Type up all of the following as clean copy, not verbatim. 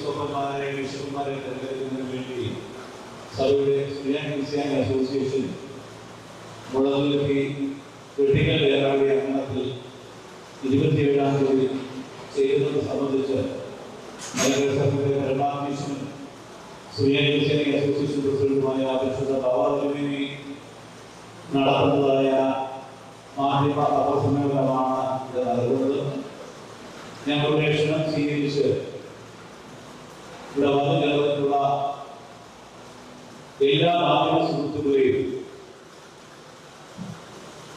എപ്പിസ്കോപ്പന്മാരെ ബിഷപ്പുമാരെ തെരഞ്ഞെടുക്കുന്നതിന് വേണ്ടി സഭയുടെ സുറിയാനി ക്രിസ്ത്യാനി അസോസിയേഷൻ മുളകി വെട്ടിക്കൽ വേറാടി അംഗണത്തിൽ 27-ാം തീയതി ചെയ്യുന്നത് സംബന്ധിച്ച് മലങ്കര സഭയുടെ പരമാധ്യക്ഷനും സുറിയാനി ക്രിസ്ത്യാനി അസോസിയേഷൻ പ്രസിഡന്റുമായ പരിശുദ്ധ ബാബാദേവി നടത്തുന്നതായ മാധ്യമ പത്രസമ്മേളനമാണ് ഇത് നൽകുന്നത്. ഞങ്ങളുടെ ക്ഷണം സ്വീകരിച്ച് ഇവിടെ വന്നു ചേർന്നിട്ടുള്ള എല്ലാ മാധ്യമ സുഹൃത്തുക്കളെയും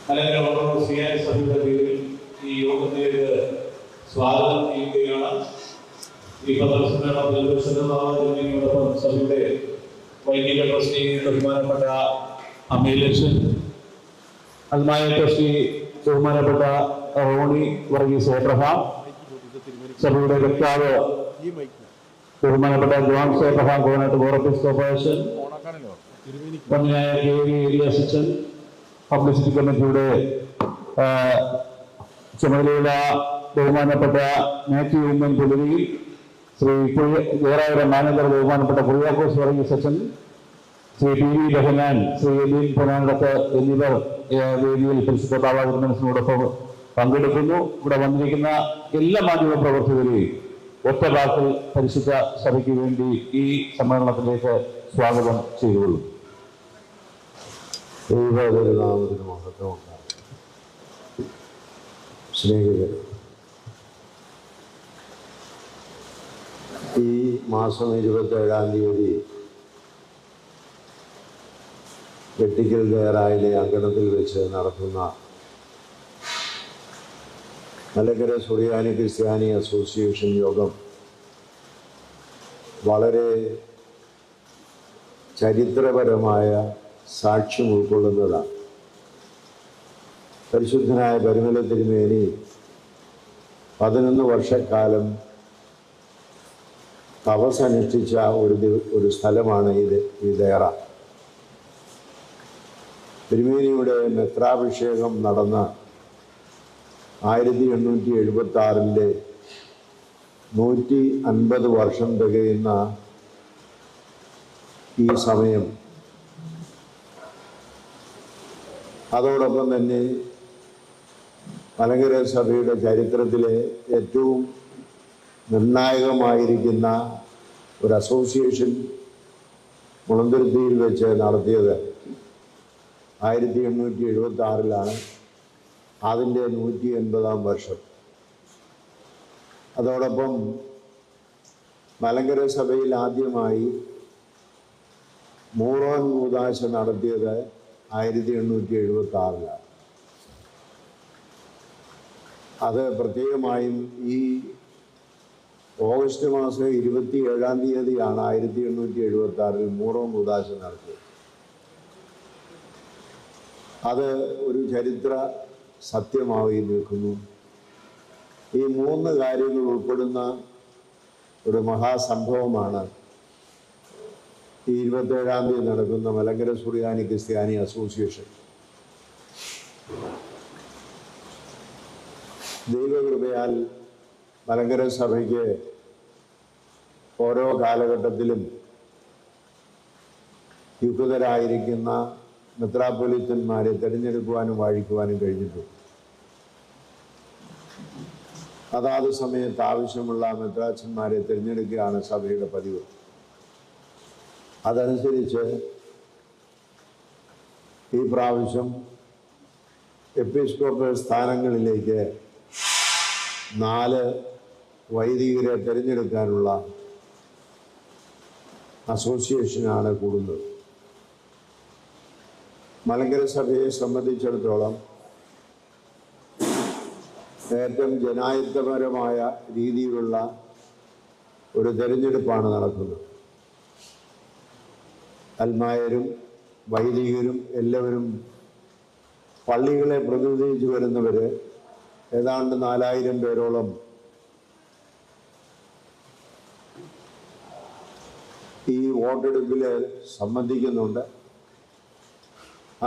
മലങ്കര ഓർത്തഡോക്സ് സുറിയാനി സഭയുടെ പേരിൽ ഈ യോഗത്തിലേക്ക് സ്വാഗതം ചെയ്യുകയാണ്. ഈ പത്രസമ്മേളനത്തിൽ ബാബാദേവിയോടൊപ്പം സഭയുടെ വൈദിക ട്രസ്റ്റി ബഹുമാനപ്പെട്ട അമീലക്ഷൻ, അൽമായ ട്രസ്റ്റി ബഹുമാനപ്പെട്ട റോണി വർഗീസ് എബ്രഹാം, സഭയുടെ വക്താവ് ബഹുമാനപ്പെട്ട ജോൺ എബ്രഹാം കോനാട്ട് കോർപ്പിസ്കോപ്പേഷൻ, പന്നിയായ KV പബ്ലിസിറ്റി കമ്മിറ്റിയുടെ ചുമതലയുള്ള ബഹുമാനപ്പെട്ട മാത്യു ഉമ്മൻ പുലരി, ശ്രീ ജയറായുടെ മാനേജർ ബഹുമാനപ്പെട്ട കുര്യാക്കോസ് വർഗീസ് അച്ഛൻ, ശ്രീ PV ബഹനാൻ, ശ്രീ എലീൻ പൊന്നാണ്ടത്ത് എന്നിവർ വേദിയിൽ പരിശുദ്ധ ബാബാതിരുമനസിനോടൊപ്പം പങ്കെടുക്കുന്നു. ഇവിടെ വന്നിരിക്കുന്ന എല്ലാ മാധ്യമ പ്രവർത്തകരെയും ഒറ്റ വാക്കിൽ പരിശുദ്ധ സഭയ്ക്ക് വേണ്ടി ഈ സമ്മേളനത്തിലേക്ക് സ്വാഗതം ചെയ്തുകൊള്ളും. ദൈവനാമത്തിന് മഹത്വം ഉണ്ടാകും. സ്നേഹിതർ, ഈ മാസം 27-ാം തീയതി വെട്ടിക്കൽ ദേറായിലെ അങ്കണത്തിൽ വെച്ച് നടത്തുന്ന മലങ്കര സുറിയാനി ക്രിസ്ത്യാനി അസോസിയേഷൻ യോഗം വളരെ ചരിത്രപരമായ സാക്ഷ്യം ഉൾക്കൊള്ളുന്നതാണ്. പരിശുദ്ധനായ പരിമല തിരുമേനി 11 വർഷക്കാലം തപസ്സനുഷ്ഠിച്ച ഒരു സ്ഥലമാണ് ഈ ദേറ. തിരുമേനിയുടെ മെത്രാഭിഷേകം നടന്ന 1876-ലെ 150 വർഷം തികയുന്ന ഈ സമയം, അതോടൊപ്പം തന്നെ മലങ്കര സഭയുടെ ചരിത്രത്തിലെ ഏറ്റവും നിർണായകമായിരിക്കുന്ന ഒരു അസോസിയേഷൻ മുളന്തുരുത്തിയിൽ വെച്ച് നടത്തിയത് 1876-ലാണ്. അതിൻ്റെ 180-ാം വർഷം. അതോടൊപ്പം മലങ്കര സഭയിൽ ആദ്യമായി മൂറോൻ കൂദാശ നടത്തിയത് 1876-ലാണ്. അത് പ്രത്യേകമായും ഈ ഓഗസ്റ്റ് മാസം 27-ാം തീയതിയാണ് 1876-ൽ മൂറോൻ കൂദാശ നടത്തിയത്. അത് ഒരു ചരിത്ര സത്യമായി നിൽക്കുന്നു. ഈ 3 കാര്യങ്ങൾ ഉൾപ്പെടുന്ന ഒരു മഹാസംഭവമാണ് ഈ 27-ാം തീയതി നടക്കുന്ന മലങ്കര സുറിയാനി ക്രിസ്ത്യാനി അസോസിയേഷൻ. ദൈവകൃപയാൽ മലങ്കര സഭയ്ക്ക് ഓരോ കാലഘട്ടത്തിലും യുക്തരായിരിക്കുന്ന മെത്രാപ്പൊലീത്തന്മാരെ തിരഞ്ഞെടുക്കുവാനും വാഴിക്കുവാനും കഴിഞ്ഞിട്ടുണ്ട്. അതാത് സമയത്ത് ആവശ്യമുള്ള മെത്രാച്ചന്മാരെ തിരഞ്ഞെടുക്കുകയാണ് സഭയുടെ പതിവ്. അതനുസരിച്ച് ഈ പ്രാവശ്യം എപ്പിസ്കോപ്പൽ സ്ഥാനങ്ങളിലേക്ക് 4 വൈദികരെ തിരഞ്ഞെടുക്കാനുള്ള അസോസിയേഷനാണ് കൂടുന്നത്. മലങ്കര സഭയെ സംബന്ധിച്ചിടത്തോളം ഏറ്റവും ജനാധിപത്യപരമായ രീതിയിലുള്ള ഒരു തെരഞ്ഞെടുപ്പാണ് നടക്കുന്നത്. അൽമായരും വൈദികരും എല്ലാവരും പള്ളികളെ പ്രതിനിധീകരിച്ച് വരുന്നവർ ഏതാണ്ട് 4000 പേരോളം ഈ വോട്ടെടുപ്പിൽ സംബന്ധിക്കുന്നുണ്ട്.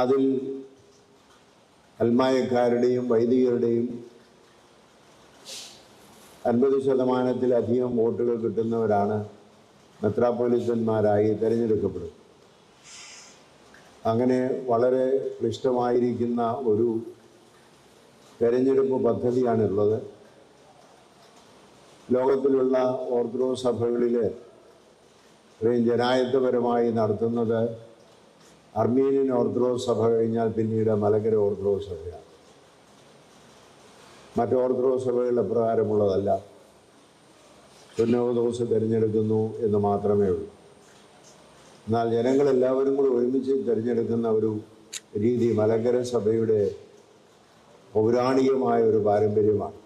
അതിൽ അൽമായക്കാരുടെയും വൈദികരുടെയും 50%-ലധികം വോട്ടുകൾ കിട്ടുന്നവരാണ് മെത്രാപ്പൊലീത്തന്മാരായി തിരഞ്ഞെടുക്കപ്പെടും. അങ്ങനെ വളരെ ക്ലിഷ്ടമായിരിക്കുന്ന ഒരു തെരഞ്ഞെടുപ്പ് പദ്ധതിയാണുള്ളത്. ലോകത്തിലുള്ള ഓർത്തഡോക്സ് സഭകളിൽ ഇത്രയും ജനായത്തപരമായി നടത്തുന്നത് അർമീനിയൻ ഓർത്തഡോക്സ് സഭ കഴിഞ്ഞാൽ പിന്നീട് മലങ്കര ഓർത്തഡോക്സ് സഭയാണ്. മറ്റ് ഓർത്തഡോക്സ് സഭകൾ അപ്രകാരമുള്ളതല്ല. സുന്നോദോസ് തിരഞ്ഞെടുക്കുന്നു എന്ന് മാത്രമേ ഉള്ളൂ. എന്നാൽ ജനങ്ങളെല്ലാവരും കൂടി ഒരുമിച്ച് തിരഞ്ഞെടുക്കുന്ന ഒരു രീതി മലങ്കര സഭയുടെ പൗരാണികമായ ഒരു പാരമ്പര്യമാണ്.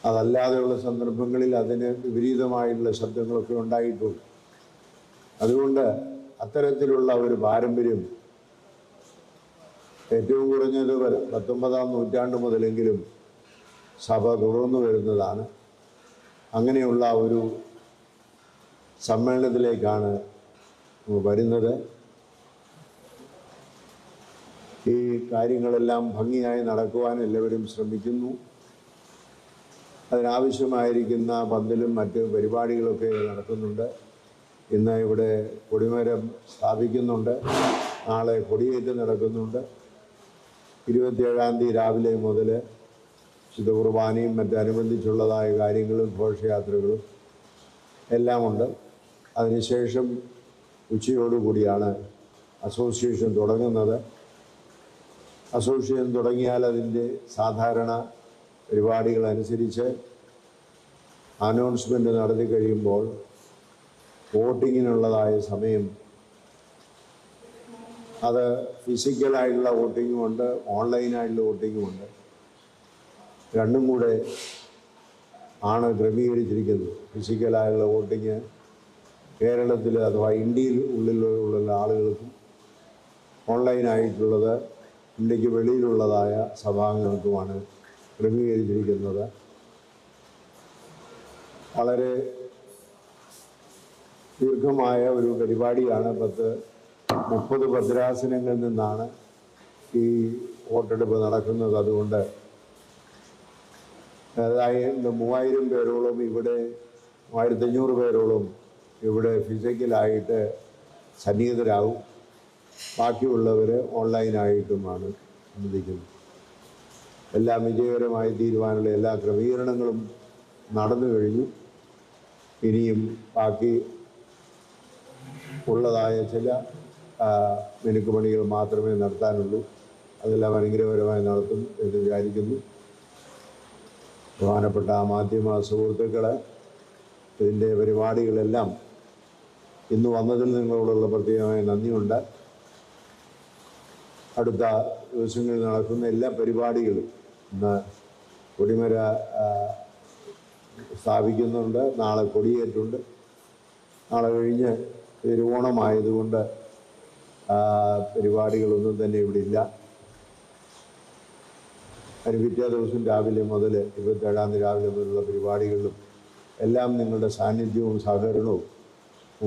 അതല്ലാതെയുള്ള സന്ദർഭങ്ങളിൽ അതിന് വിപരീതമായിട്ടുള്ള ശബ്ദങ്ങളൊക്കെ ഉണ്ടായിട്ടുണ്ട്. അതുകൊണ്ട് അത്തരത്തിലുള്ള ഒരു പാരമ്പര്യം ഏറ്റവും കുറഞ്ഞത് 19-ാം നൂറ്റാണ്ട് മുതലെങ്കിലും സഭ തുടർന്നു വരുന്നതാണ്. അങ്ങനെയുള്ള ഒരു സമ്മേളനത്തിലേക്കാണ് വരുന്നത്. ഈ കാര്യങ്ങളെല്ലാം ഭംഗിയായി നടക്കുവാൻ എല്ലാവരും ശ്രമിക്കുന്നു. അതിനാവശ്യമായിരിക്കുന്ന പന്തലും മറ്റ് പരിപാടികളൊക്കെ നടക്കുന്നുണ്ട്. ഇന്ന് ഇവിടെ കൊടിമരം സ്ഥാപിക്കുന്നുണ്ട്. നാളെ കൊടിയേറ്റ് നടക്കുന്നുണ്ട്. 27-ാം തീയതി രാവിലെ മുതൽ വിശുദ്ധ കുർബാനയും മറ്റനുബന്ധിച്ചുള്ളതായ കാര്യങ്ങളും ഘോഷയാത്രകളും എല്ലാമുണ്ട്. അതിനുശേഷം ഉച്ചയോടുകൂടിയാണ് അസോസിയേഷൻ തുടങ്ങുന്നത്. അസോസിയേഷൻ തുടങ്ങിയാൽ അതിൻ്റെ സാധാരണ പരിപാടികളനുസരിച്ച് അനൗൺസ്മെൻ്റ് നടത്തി കഴിയുമ്പോൾ വോട്ടിങ്ങിനുള്ളതായ സമയം, അത് ഫിസിക്കലായിട്ടുള്ള വോട്ടിങ്ങുമുണ്ട്, ഓൺലൈനായിട്ടുള്ള വോട്ടിങ്ങുമുണ്ട്. രണ്ടും കൂടെ ആണ് ക്രമീകരിച്ചിരിക്കുന്നത്. ഫിസിക്കലായുള്ള വോട്ടിങ് കേരളത്തിൽ അഥവാ ഇന്ത്യയിൽ ഉള്ളിലുള്ള ആളുകൾക്കും, ഓൺലൈനായിട്ടുള്ളത് ഇന്ത്യക്ക് വെളിയിലുള്ളതായ സഭാംഗങ്ങൾക്കുമാണ് ക്രമീകരിച്ചിരിക്കുന്നത്. വളരെ ദീർഘമായ ഒരു പരിപാടിയാണ്. 30 ഭദ്രാസനങ്ങളിൽ നിന്നാണ് ഈ വോട്ടെടുപ്പ് നടക്കുന്നത്. അതുകൊണ്ട് അതായത് 3000 പേരോളം ഇവിടെ, 1500 പേരോളം ഇവിടെ ഫിസിക്കലായിട്ട് സന്നിഹിതരാകും. ബാക്കിയുള്ളവർ ഓൺലൈനായിട്ടുമാണ് അനുവദിക്കുന്നത്. എല്ലാം വിജയകരമായി തീരുവാനുള്ള എല്ലാ ക്രമീകരണങ്ങളും നടന്നു കഴിഞ്ഞു. ഇനിയും ബാക്കി ഉള്ളതായ ചില മിനുക്കുപണികൾ മാത്രമേ നടത്താനുള്ളൂ. അതെല്ലാം അനുഗ്രഹപരമായി നടത്തും എന്ന് വിചാരിക്കുന്നു. പ്രധാനപ്പെട്ട മാധ്യമ സുഹൃത്തുക്കളെ, ഇതിൻ്റെ പരിപാടികളെല്ലാം ഇന്ന് വന്നതിൽ നിങ്ങളോടുള്ള പ്രത്യേകമായ നന്ദിയുണ്ട്. അടുത്ത ദിവസങ്ങളിൽ നടക്കുന്ന എല്ലാ പരിപാടികളും ഇന്ന് കൊടിമര സ്ഥാപിക്കുന്നുണ്ട്. നാളെ കൊടിയേറ്റുണ്ട്. നാളെ കഴിഞ്ഞ് തിരുവോണമായതുകൊണ്ട് പരിപാടികളൊന്നും തന്നെ ഇവിടെ ഇല്ല. അതിന് പിറ്റേ ദിവസം രാവിലെ മുതൽ 27-ാം തീയതി രാവിലെ മുതലുള്ള പരിപാടികളിലും എല്ലാം നിങ്ങളുടെ സാന്നിധ്യവും സഹകരണവും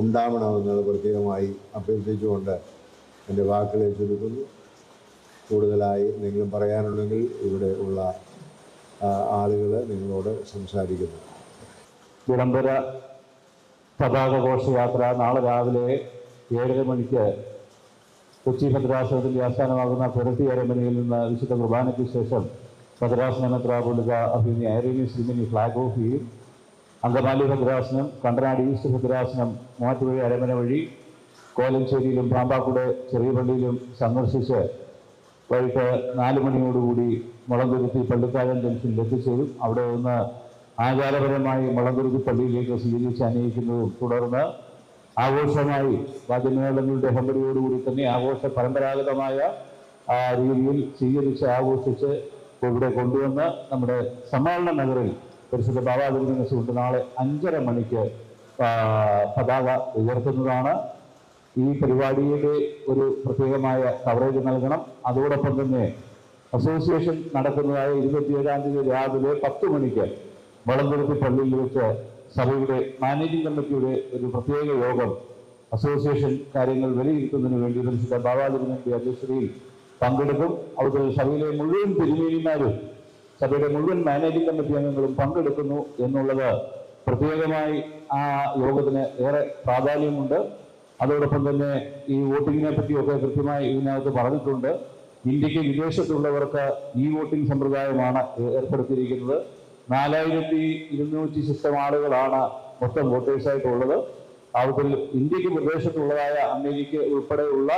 ഉണ്ടാവണമെന്നത് പ്രത്യേകമായി അഭ്യർത്ഥിച്ചുകൊണ്ട് എൻ്റെ വാക്കുകളെ ചുരുക്കുന്നു. കൂടുതലായി എന്തെങ്കിലും പറയാനുണ്ടെങ്കിൽ ഇവിടെ ഉള്ള ആളുകൾ നിങ്ങളോട് സംസാരിക്കുന്നു. വിളംബര പതാക ഘോഷയാത്ര നാളെ രാവിലെ 7:30 മണിക്ക് കൊച്ചി ഭദ്രാസനത്തിൻ്റെ ആസ്ഥാനമാകുന്ന പുരട്ടി അരമനയിൽ നിന്ന് വിശുദ്ധ കുർബാനയ്ക്ക് ശേഷം ഭദ്രാസന മെത്രാപ്പൊലീത്ത അഭിനയ ഐറേനിയസ് തിരുമേനി ഫ്ലാഗ് ഓഫ് ചെയ്യും. അങ്കമാലി ഭദ്രാസനം, കണ്ടനാട് ഈസ്റ്റ് ഭദ്രാസനം, മൂവാറ്റുപുഴ അരമന വഴി കോലഞ്ചേരിയിലും പാമ്പാക്കുട ചെറിയ പള്ളിയിലും സന്ദർശിച്ച് വൈകിട്ട് 4 മണിയോടുകൂടി മുളന്തുരുത്തി പള്ളിക്കാരൻ ജംഗ്ഷനിൽ എത്തിച്ചേരും. അവിടെ നിന്ന് ആചാരപരമായി മുളന്തുരുത്തി പള്ളിയിലേക്ക് സ്വീകരിച്ച് അനയിക്കുന്നതും തുടർന്ന് ആഘോഷമായി വാദ്യമേളങ്ങളുടെ ഹമ്പടിയോടുകൂടി തന്നെ ആഘോഷ പരമ്പരാഗതമായ രീതിയിൽ സ്വീകരിച്ച് ആഘോഷിച്ച് ഇവിടെ കൊണ്ടുവന്ന് നമ്മുടെ സമ്മേളന നഗറിൽ പരിശുദ്ധ ബാബാ തിരുമനസ്സുകൊണ്ട് നാളെ 5:30 മണിക്ക് പതാക ഉയർത്തുന്നതാണ്. ഈ പരിപാടിയുടെ ഒരു പ്രത്യേകമായ കവറേജ് നൽകണം. അതോടൊപ്പം തന്നെ അസോസിയേഷൻ നടക്കുന്നതായ 27-ാം തീയതി രാവിലെ 10 മണിക്ക് വളന്തുരുത്തി പള്ളിയിൽ വെച്ച് സഭയുടെ മാനേജിംഗ് കമ്മിറ്റിയുടെ ഒരു പ്രത്യേക യോഗം അസോസിയേഷൻ കാര്യങ്ങൾ വിലയിരുത്തുന്നതിന് വേണ്ടി പരിശുദ്ധ ബാബാ തിരുമേനിയുടെ അധ്യക്ഷതയിൽ പങ്കെടുക്കും. അവിടുത്തെ സഭയിലെ മുഴുവൻ തിരുമേനിമാരും സഭയുടെ മുഴുവൻ മാനേജിംഗ് കമ്മിറ്റി അംഗങ്ങളും പങ്കെടുക്കുന്നു എന്നുള്ളത് പ്രത്യേകമായി ആ യോഗത്തിന് ഏറെ പ്രാധാന്യമുണ്ട്. അതോടൊപ്പം തന്നെ ഈ വോട്ടിങ്ങിനെ പറ്റിയൊക്കെ കൃത്യമായി ഇതിനകത്ത് പറഞ്ഞിട്ടുണ്ട്. ഇന്ത്യക്ക് വിദേശത്തുള്ളവർക്ക് ഈ വോട്ടിംഗ് സമ്പ്രദായമാണ് ഏർപ്പെടുത്തിയിരിക്കുന്നത്. 4200 സിസ്റ്റം ആളുകളാണ് മൊത്തം വോട്ടേഴ്സായിട്ടുള്ളത്. അതിൽ ഇന്ത്യക്ക് വിദേശത്തുള്ളതായ അമേരിക്ക ഉൾപ്പെടെയുള്ള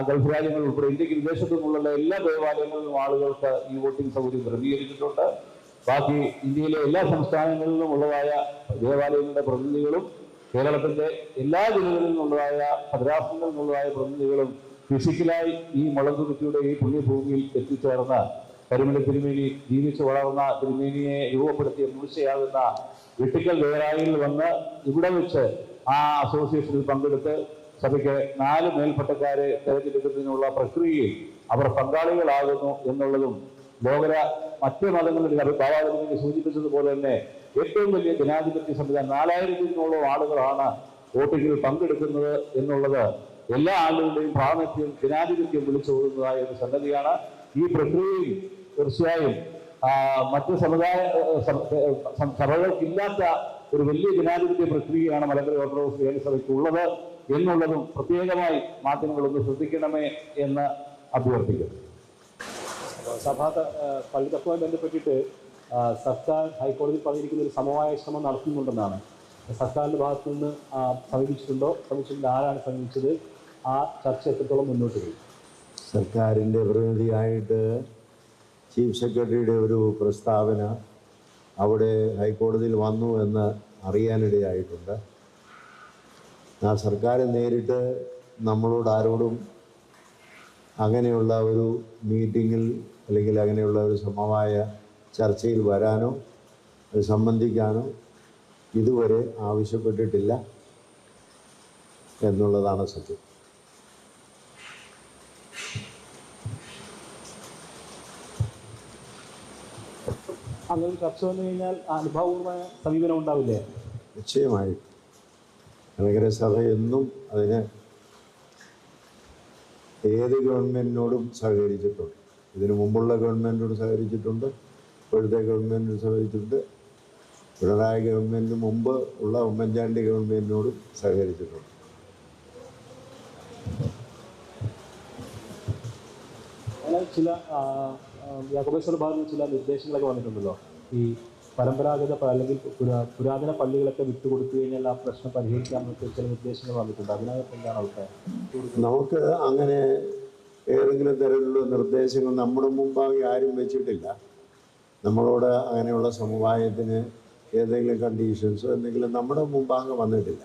ഗൾഫ് രാജ്യങ്ങൾ ഉൾപ്പെടെ ഇന്ത്യക്ക് വിദേശത്തു നിന്നുള്ള എല്ലാ ദേവാലയങ്ങളിലും ആളുകൾക്ക് ഈ വോട്ടിംഗ് സൗകര്യം ക്രമീകരിച്ചിട്ടുണ്ട്. ബാക്കി ഇന്ത്യയിലെ എല്ലാ സംസ്ഥാനങ്ങളിൽ നിന്നും ഉള്ളതായ ദേവാലയങ്ങളുടെ പ്രതിനിധികളും കേരളത്തിന്റെ എല്ലാ ജില്ലകളിൽ നിന്നുള്ളതായ ഭദ്രാസനങ്ങളിൽ നിന്നുള്ളതായ പ്രതിനിധികളും ഫിസിക്കലായി ഈ മുളന്തുരുത്തിയുടെ ഈ പുണ്യഭൂമിയിൽ എത്തിച്ചേർന്ന് കരിമല തിരുമേനി ജീവിച്ചു വളർന്ന തിരുമേനിയെ രൂപപ്പെടുത്തിയ മൂശയാകുന്ന വെട്ടിക്കൽ വേറായിൽ വന്ന് ഇവിടെ വെച്ച് ആ അസോസിയേഷനിൽ പങ്കെടുത്ത് സഭയ്ക്ക് 4 മേൽപ്പട്ടക്കാരെ തെരഞ്ഞെടുക്കുന്നതിനുള്ള പ്രക്രിയയിൽ അവർ പങ്കാളികളാകുന്നു എന്നുള്ളതും ലോകര മറ്റ് മതങ്ങളുടെ ബാബാതിരുമേനി സൂചിപ്പിച്ചതുപോലെ തന്നെ ഏറ്റവും വലിയ ജനാധിപത്യ സംവിധാനം 4000-ഓളം ആളുകളാണ് വോട്ടിങ്ങിൽ പങ്കെടുക്കുന്നത് എന്നുള്ളത് എല്ലാ ആളുകളുടെയും പ്രാതിനിധ്യം ജനാധിപത്യം വിളിച്ചോതുന്നതായ ഒരു സംഗതിയാണ്. ഈ പ്രക്രിയയിൽ തീർച്ചയായും മറ്റ് സഭകൾക്കില്ലാത്ത ഒരു വലിയ ജനാധിപത്യ പ്രക്രിയയാണ് മലങ്കര ഓർത്തഡോക്സ് ഏകസഭയ്ക്കുള്ളത് എന്നുള്ളതും പ്രത്യേകമായി മാധ്യമങ്ങളൊന്ന് ശ്രദ്ധിക്കണമേ എന്ന് അഭ്യർത്ഥിക്കുന്നു. സഭാ പള്ളി തത്വവുമായി ബന്ധപ്പെട്ടിട്ട് സർക്കാർ ഹൈക്കോടതിയിൽ പറഞ്ഞിരിക്കുന്ന ഒരു സമവായ ശ്രമം നടത്തുന്നുണ്ടെന്നാണ്. സർക്കാരിൻ്റെ ഭാഗത്തു നിന്ന് സമീപിച്ചിട്ടുണ്ട് ആരാണ് സമീപിച്ചത്? ആ ചർച്ച എത്രത്തോളം മുന്നോട്ട് പോയി? സർക്കാരിൻ്റെ പ്രതിനിധിയായിട്ട് ചീഫ് സെക്രട്ടറിയുടെ ഒരു പ്രസ്താവന അവിടെ ഹൈക്കോടതിയിൽ വന്നു എന്ന് അറിയാനിടയായിട്ടുണ്ട്. ആ സർക്കാർ നേരിട്ട് നമ്മളോട് ആരോടും അങ്ങനെയുള്ള ഒരു മീറ്റിങ്ങിൽ അല്ലെങ്കിൽ അങ്ങനെയുള്ള ഒരു സമവായ ചർച്ചയിൽ വരാനോ അത് സംബന്ധിക്കാനോ ഇതുവരെ ആവശ്യപ്പെട്ടിട്ടില്ല എന്നുള്ളതാണ് സത്യം. അങ്ങനെ ചർച്ച വന്നു കഴിഞ്ഞാൽ അനുഭവപൂർവമായ സമീപനം ഉണ്ടാവില്ലേ? നിശ്ചയമായും മലങ്കര സഭ എന്നും അതിന് ഏത് ഗവൺമെൻറ്റിനോടും സഹകരിച്ചിട്ടുണ്ട്. ഇതിനു മുമ്പുള്ള ഗവൺമെൻറ്റിനോട് സഹകരിച്ചിട്ടുണ്ട്, ഇപ്പോഴത്തെ ഗവൺമെൻറ്റിനോട് സഹകരിച്ചിട്ടുണ്ട്, പിണറായി ഗവൺമെൻറ്റിന് മുമ്പ് ഉള്ള ഉമ്മൻചാണ്ടി ഗവൺമെൻറ്റിനോടും സഹകരിച്ചിട്ടുണ്ട്. അങ്ങനെ ചില യാക്കോബേശ്വര ഭാഗത്ത് ചില നിർദ്ദേശങ്ങളൊക്കെ വന്നിട്ടുണ്ടല്ലോ. ഈ പരമ്പരാഗത അല്ലെങ്കിൽ പുരാതന പള്ളികളൊക്കെ വിട്ടുകൊടുത്തു കഴിഞ്ഞാൽ ആ പ്രശ്നം പരിഹരിക്കാമെന്നൊക്കെ ചില നിർദ്ദേശങ്ങൾ വന്നിട്ടുണ്ട്. അതിനകത്ത് എന്താണ് അഭിപ്രായം? നമുക്ക് അങ്ങനെ ഏതെങ്കിലും തരത്തിലുള്ള നിർദ്ദേശങ്ങൾ നമ്മുടെ മുമ്പാകെ ആരും വെച്ചിട്ടില്ല. നമ്മളോട് അങ്ങനെയുള്ള സമവായത്തിന് ഏതെങ്കിലും കണ്ടീഷൻസോ എന്തെങ്കിലും നമ്മുടെ മുമ്പാകെ വന്നിട്ടില്ല.